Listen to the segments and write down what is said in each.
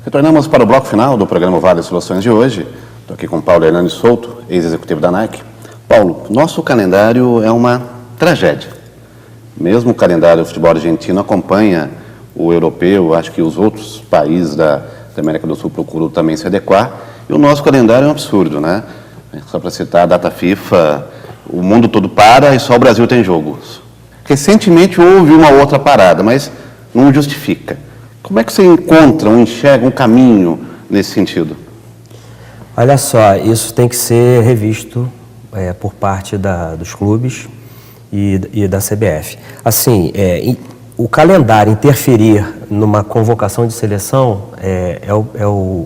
Retornamos para o bloco final do programa Vale Soluções de hoje. Estou aqui com Paulo Hernani Souto, ex-executivo da Nike. Paulo, nosso calendário é uma tragédia. Mesmo o calendário do futebol argentino acompanha o europeu, acho que os outros países da América do Sul procuram também se adequar. E o nosso calendário é um absurdo, né? Só para citar a data FIFA, o mundo todo para e só o Brasil tem jogos. Recentemente houve uma outra parada, mas não justifica. Como é que você encontra, enxerga um caminho nesse sentido? Olha só, isso tem que ser revisto por parte dos clubes e da CBF. Assim, o calendário interferir numa convocação de seleção é o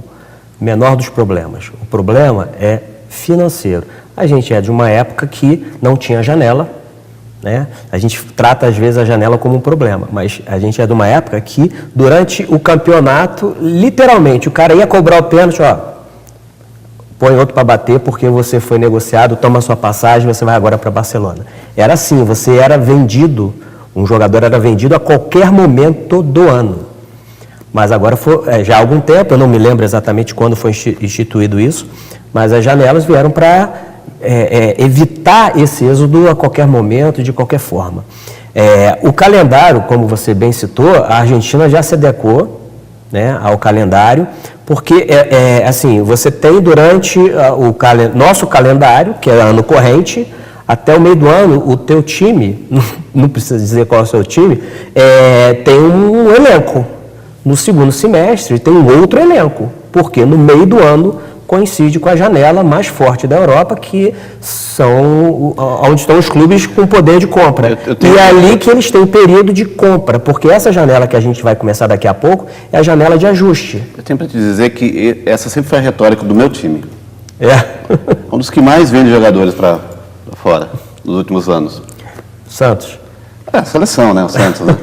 menor dos problemas. O problema é financeiro. A gente é de uma época que não tinha janela, né? A gente trata às vezes a janela como um problema, mas a gente é de uma época que durante o campeonato, literalmente, o cara ia cobrar o pênalti, põe outro para bater porque você foi negociado, toma sua passagem, você vai agora para Barcelona. Era assim, você era vendido, um jogador era vendido a qualquer momento do ano. Mas agora, já há algum tempo, eu não me lembro exatamente quando foi instituído isso, mas as janelas vieram para evitar esse êxodo a qualquer momento, de qualquer forma. O calendário, como você bem citou, a Argentina já se adequou, né, ao calendário, porque assim, você tem durante nosso calendário, que é ano corrente, até o meio do ano, o teu time, não precisa dizer qual é o seu time, tem um elenco. No segundo semestre tem um outro elenco, porque no meio do ano coincide com a janela mais forte da Europa, que são onde estão os clubes com poder de compra. E é ali que eles têm o período de compra, porque essa janela que a gente vai começar daqui a pouco é a janela de ajuste. Eu tenho para te dizer que essa sempre foi a retórica do meu time. Um dos que mais vende jogadores para fora nos últimos anos. Santos. A seleção, né? O Santos, né?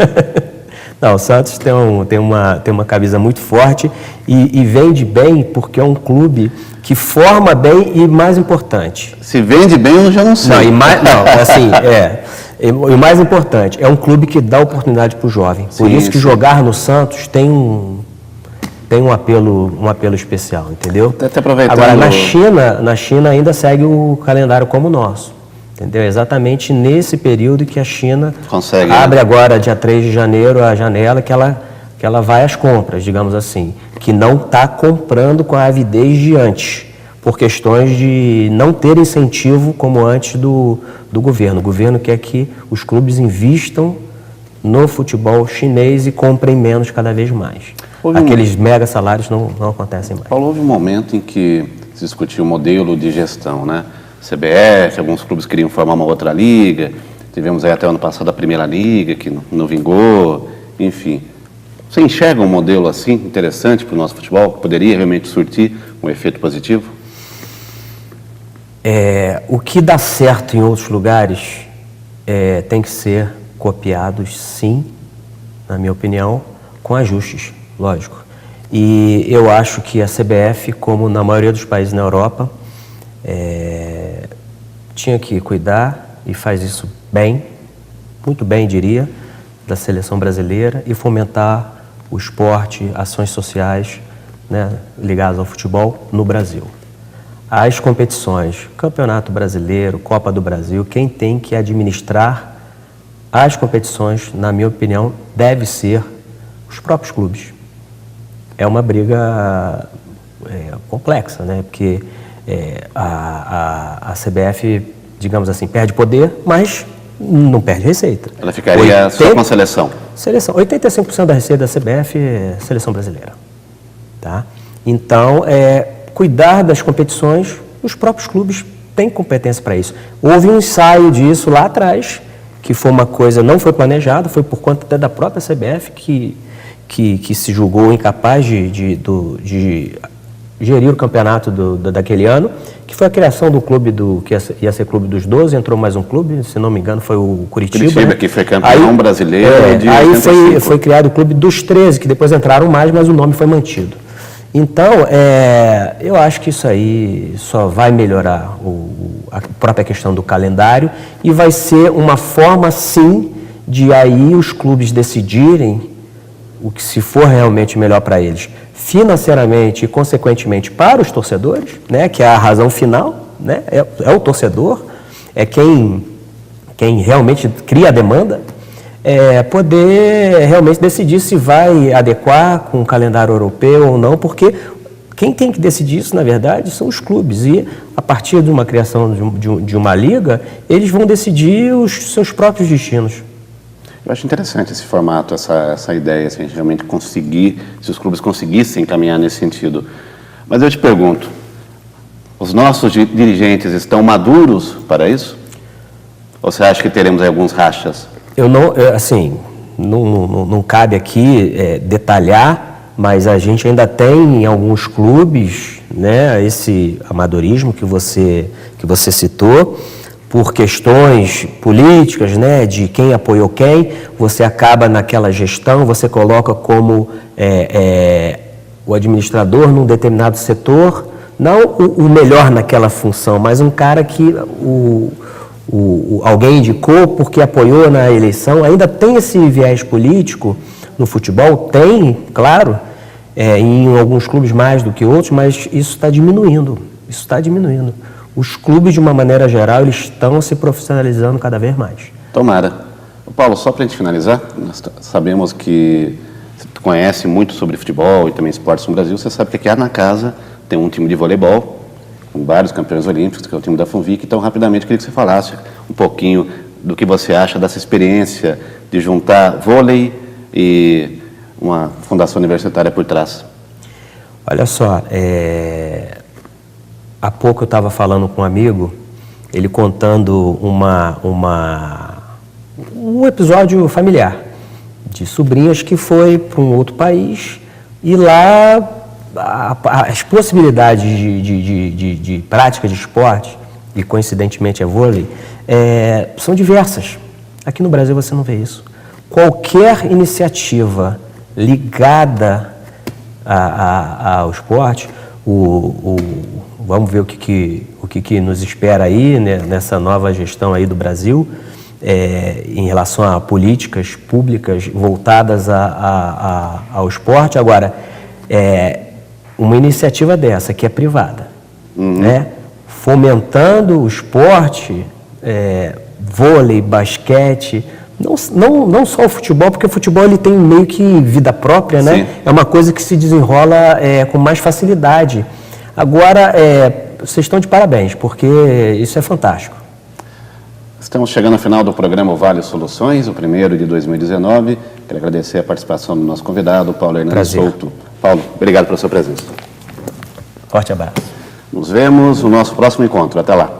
Não, o Santos tem uma camisa muito forte e vende bem porque é um clube que forma bem e, mais importante... Se vende bem, eu já não sei. O mais importante, é um clube que dá oportunidade para o jovem. Por isso que jogar no Santos tem um apelo especial, entendeu? Até aproveitando... Agora, na China ainda segue o calendário como o nosso. Entendeu? Exatamente nesse período que a China abre agora, dia 3 de janeiro, a janela que ela vai às compras, digamos assim, que não está comprando com a avidez de antes, por questões de não ter incentivo como antes do governo. O governo quer que os clubes invistam no futebol chinês e comprem menos cada vez mais. Aqueles mega salários não acontecem mais. Paulo, houve um momento em que se discutiu o modelo de gestão, né? CBF, alguns clubes queriam formar uma outra liga, tivemos aí até o ano passado a Primeira Liga, que não vingou, enfim. Você enxerga um modelo assim interessante para o nosso futebol, que poderia realmente surtir um efeito positivo? O que dá certo em outros lugares tem que ser copiado, sim, na minha opinião, com ajustes, lógico. E eu acho que a CBF, como na maioria dos países na Europa, tinha que cuidar, e faz isso bem, muito bem, diria, da seleção brasileira e fomentar o esporte, ações sociais, né, ligadas ao futebol no Brasil. As competições, Campeonato Brasileiro, Copa do Brasil, quem tem que administrar as competições, na minha opinião, deve ser os próprios clubes. É uma briga complexa, né, porque a CBF, digamos assim, perde poder, mas não perde receita. Ela ficaria só com a seleção? 85% da receita da CBF é seleção brasileira. Tá? Então, cuidar das competições, os próprios clubes têm competência para isso. Houve um ensaio disso lá atrás, que foi uma coisa, não foi planejada, foi por conta até da própria CBF que se julgou incapaz de gerir o campeonato daquele ano, que foi a criação do clube que ia ser clube dos 12, entrou mais um clube, se não me engano foi o Curitiba, né? Que foi campeão brasileiro de aí foi criado o clube dos 13, que depois entraram mais, mas o nome foi mantido. Então, eu acho que isso aí só vai melhorar a própria questão do calendário e vai ser uma forma, sim, de aí os clubes decidirem o que se for realmente melhor para eles. financeiramente e, consequentemente, para os torcedores, né, que é a razão final, né, é o torcedor, é quem realmente cria a demanda, poder realmente decidir se vai adequar com o calendário europeu ou não, porque quem tem que decidir isso, na verdade, são os clubes. E, a partir de uma criação de uma liga, eles vão decidir os seus próprios destinos. Eu acho interessante esse formato, essa ideia, se a gente realmente conseguir, se os clubes conseguissem caminhar nesse sentido. Mas eu te pergunto, os nossos dirigentes estão maduros para isso? Ou você acha que teremos alguns rachas? Não cabe aqui detalhar, mas a gente ainda tem em alguns clubes, né, esse amadorismo que você citou, por questões políticas, né, de quem apoiou quem, você acaba naquela gestão, você coloca como o administrador num determinado setor, não o melhor naquela função, mas um cara que alguém indicou porque apoiou na eleição. Ainda tem esse viés político no futebol? Tem, claro, em alguns clubes mais do que outros, mas isso está diminuindo. Os clubes, de uma maneira geral, eles estão se profissionalizando cada vez mais. Tomara. Paulo, só para a gente finalizar, nós sabemos que você conhece muito sobre futebol e também esportes no Brasil. Você sabe que aqui na casa tem um time de voleibol, com vários campeões olímpicos, que é o time da Funvic. Então, rapidamente, eu queria que você falasse um pouquinho do que você acha dessa experiência de juntar vôlei e uma fundação universitária por trás. Olha só, há pouco eu estava falando com um amigo, ele contando um episódio familiar de sobrinhas que foi para um outro país e lá as possibilidades de prática de esporte, e coincidentemente é vôlei, são diversas. Aqui no Brasil você não vê isso. Qualquer iniciativa ligada ao esporte, vamos ver o que nos espera aí, né, nessa nova gestão aí do Brasil, em relação a políticas públicas voltadas ao esporte. Agora, uma iniciativa dessa, que é privada, né, fomentando o esporte, vôlei, basquete, não só o futebol, porque o futebol ele tem meio que vida própria, né? Sim. É uma coisa que se desenrola com mais facilidade. Agora, vocês estão de parabéns, porque isso é fantástico. Estamos chegando ao final do programa Vale Soluções, o primeiro de 2019. Quero agradecer a participação do nosso convidado, Paulo Hernandes Souto. Paulo, obrigado pela sua presença. Forte abraço. Nos vemos no nosso próximo encontro. Até lá.